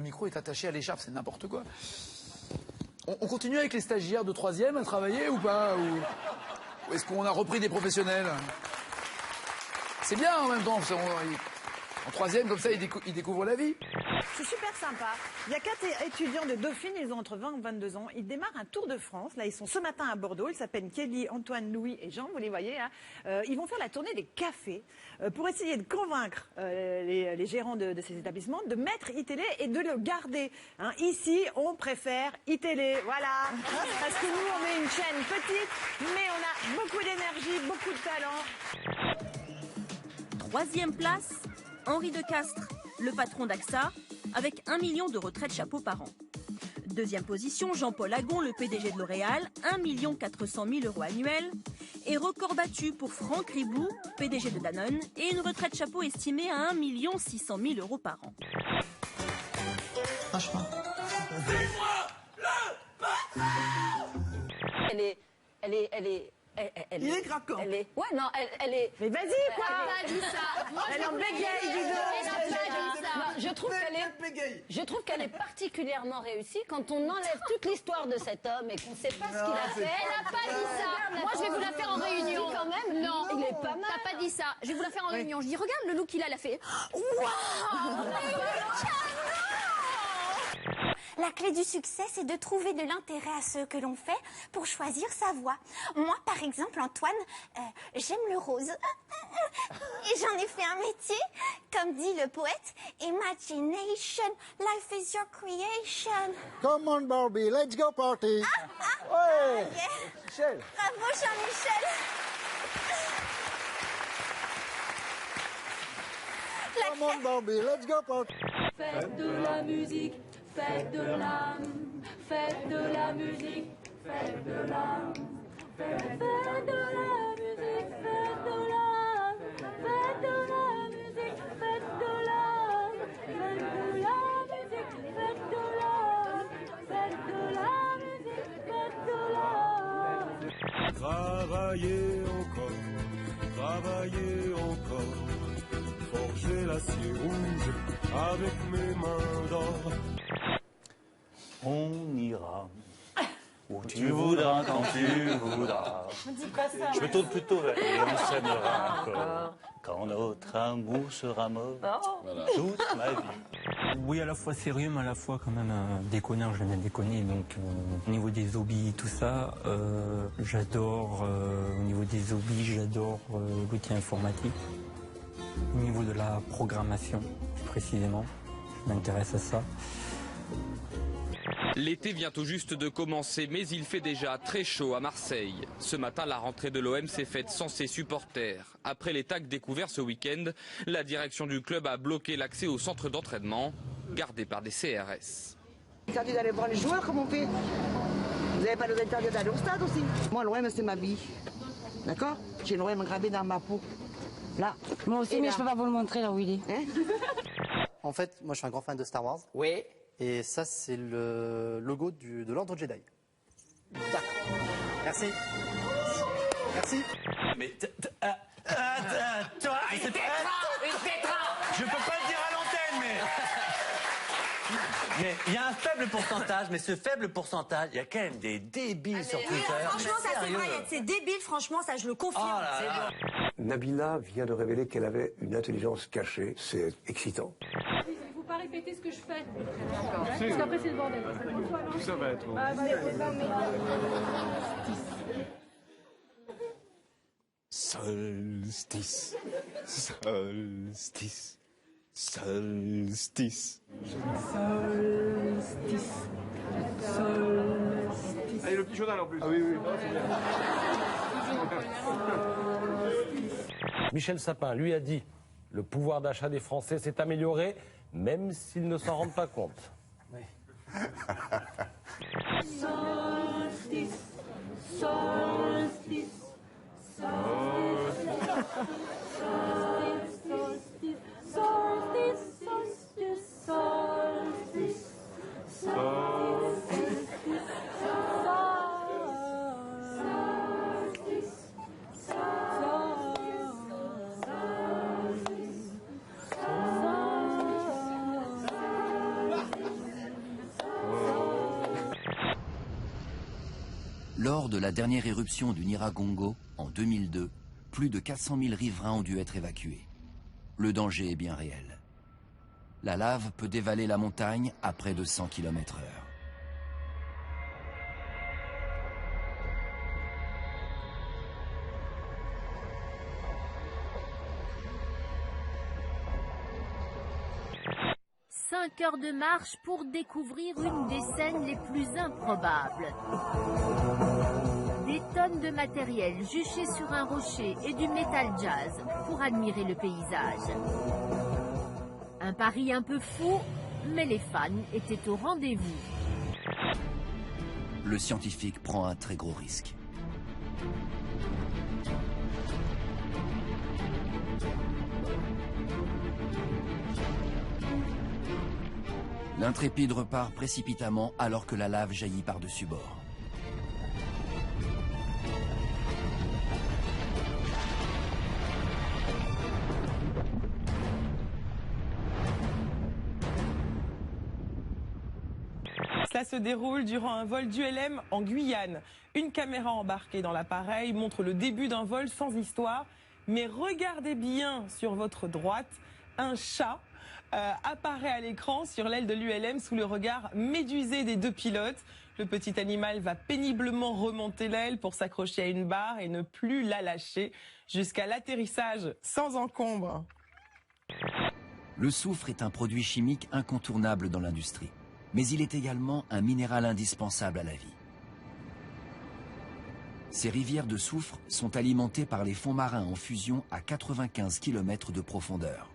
micro est attaché à l'écharpe, c'est n'importe quoi. On continue avec les stagiaires de 3e à travailler ou pas? Ou est-ce qu'on a repris des professionnels? C'est bien en même temps. En 3e, comme ça, ils découvrent la vie. C'est super sympa. Il y a 4 étudiants de Dauphine, ils ont entre 20 et 22 ans. Ils démarrent un Tour de France. Là, ils sont ce matin à Bordeaux. Ils s'appellent Kelly, Antoine, Louis et Jean, vous les voyez. Hein. Ils vont faire la tournée des cafés pour essayer de convaincre les gérants de ces établissements de mettre iTélé et de le garder. Hein. Ici, on préfère iTélé, voilà. Parce que nous, on est une chaîne petite, mais on a beaucoup d'énergie, beaucoup de talent. 3e place, Henri de Castres, le patron d'AXA, avec 1 million de retraites chapeau par an. 2e position, Jean-Paul Agon, le PDG de L'Oréal, 1 400 000 € annuels. Et record battu pour Franck Ribou, PDG de Danone, et une retraite chapeau estimée à 1 600 000 € par an. Franchement. Il est craquant. Ouais, non, elle est... Mais vas-y, quoi. Elle n'a pas dit ça. Moi, Elle en bégaye, dis donc. Elle n'a pas dit ça. Non, je trouve qu'elle est particulièrement réussie quand on enlève toute l'histoire de cet homme et qu'on ne sait pas ce qu'il a fait. Elle n'a pas dit ça. Moi, je vais vous la faire en réunion. Quand même. Non, il est pas mal. T'as pas dit ça. Je vais vous la faire en réunion. Je dis, regarde le look qu'il a, elle a fait. Waouh. La clé du succès, c'est de trouver de l'intérêt à ce que l'on fait pour choisir sa voie. Moi, par exemple, Antoine, j'aime le rose. Et j'en ai fait un métier, comme dit le poète. Imagination, life is your creation. Come on, Barbie, let's go party. Ouais. Yeah. Michel. Bravo, Jean-Michel. Come on, Barbie, let's go party. Faites de la musique, faites de l'âme, faites de la musique, faites de l'âme, faites de la musique, faites de l'âme, faites de la musique, faites de l'âme, faites de la musique, faites de l'âme, faites de la musique, faites de l'âme. Travailler encore, forger l'acier rouge avec mes mains d'or. On ira où tu voudras, quand tu voudras. Je me tourne plutôt vers et on s'aimera encore quand notre amour sera mort. Toute ma vie. Oui, à la fois sérieux, mais à la fois quand même déconneur, j'aime bien déconner. Donc au niveau des hobbies, tout ça, j'adore, au niveau des hobbies, j'adore l'outil informatique. Au niveau de la programmation, précisément, je m'intéresse à ça. L'été vient tout juste de commencer, mais il fait déjà très chaud à Marseille. Ce matin, la rentrée de l'OM s'est faite sans ses supporters. Après les tags découverts ce week-end, la direction du club a bloqué l'accès au centre d'entraînement, gardé par des CRS. Interdit d'aller voir les joueurs, comme on fait. Vous n'avez pas interdit d'aller au stade aussi. Moi, l'OM, c'est ma vie. D'accord? J'ai l'OM gravé dans ma peau. Là. Moi aussi, mais je peux pas vous le montrer là où il est. Hein? En fait, moi je suis un grand fan de Star Wars. Oui. Et ça, c'est le logo de l'Ordre Jedi. D'accord. Merci. Merci. Mais toi, Une tétra. je peux pas le dire à l'antenne, mais il y a un faible pourcentage, mais ce faible pourcentage, il y a quand même des débiles sur Twitter. Franchement, ça c'est vrai, c'est débile, franchement, ça je le confirme. Oh là là. Nabila vient de révéler qu'elle avait une intelligence cachée. C'est excitant. Il ne faut pas répéter ce que je fais. Parce qu'après, c'est le bordel. Tout ça va être bon. Solstice. Solstice. Solstice. Solstice. Solstice. Ah, et le petit journal en plus. Ah oui, oui. Michel Sapin, lui, a dit « Le pouvoir d'achat des Français s'est amélioré, même s'ils ne s'en rendent pas compte. Oui. » Solstice. Solstice. Lors de la dernière éruption du Nyiragongo, en 2002, plus de 400 000 riverains ont dû être évacués. Le danger est bien réel. La lave peut dévaler la montagne à près de 100 km/h. Cinq heures de marche pour découvrir une des scènes les plus improbables. Des tonnes de matériel juchés sur un rocher et du métal jazz pour admirer le paysage. Un pari un peu fou, mais les fans étaient au rendez-vous. Le scientifique prend un très gros risque. L'intrépide repart précipitamment alors que la lave jaillit par-dessus bord. Cela se déroule durant un vol d'ULM en Guyane. Une caméra embarquée dans l'appareil montre le début d'un vol sans histoire. Mais regardez bien sur votre droite, un chat apparaît à l'écran sur l'aile de l'ULM sous le regard médusé des deux pilotes. Le petit animal va péniblement remonter l'aile pour s'accrocher à une barre et ne plus la lâcher jusqu'à l'atterrissage sans encombre. Le soufre est un produit chimique incontournable dans l'industrie, mais il est également un minéral indispensable à la vie. Ces rivières de soufre sont alimentées par les fonds marins en fusion à 95 km de profondeur.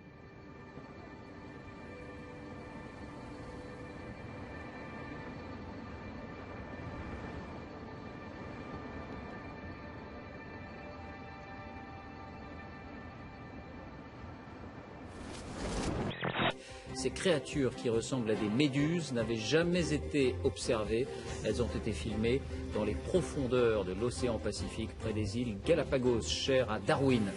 Ces créatures qui ressemblent à des méduses n'avaient jamais été observées. Elles ont été filmées dans les profondeurs de l'océan Pacifique, près des îles Galapagos, chères à Darwin.